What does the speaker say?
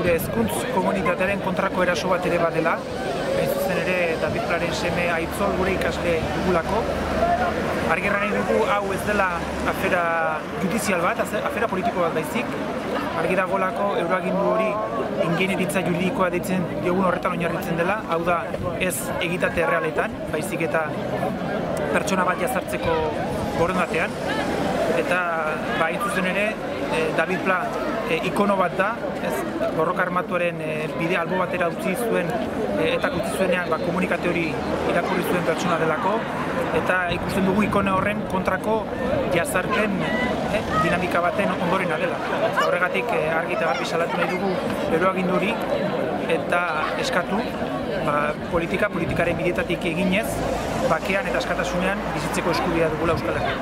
gure hezkuntz komunitatearen kontrako eraso bat ere badela. Hain zuzen ere David Plaren seme Aitzol gure ikasle dugulako. Argi nahi dugu hau ez dela afera judizial bat, afera politiko bat baizik. Argi dagolako euroagindu hori ingeniaritza juridikoa deitzen diogun horretan oinarritzen dela, hau da ez egitate errealetan, baizik eta pertsona bat jazartzeko borondatean. Eta hain zuzen ere David Pla ikono bat da, borroka armatuaren bide albo batera utzi zuen eta utzi zuenean komunikate hori irakurri zuen pertsona delako, eta ikusten dugu ikone horren kontrako jazarpen dinamika baten ondorena dela. Horregatik argi eta garbi salatu nahi dugu euroagindu hori eta eskatu politikaren bidetatik eginez, bakean eta askatasunean bizitzeko eskubidea dugula Euskal Herrian.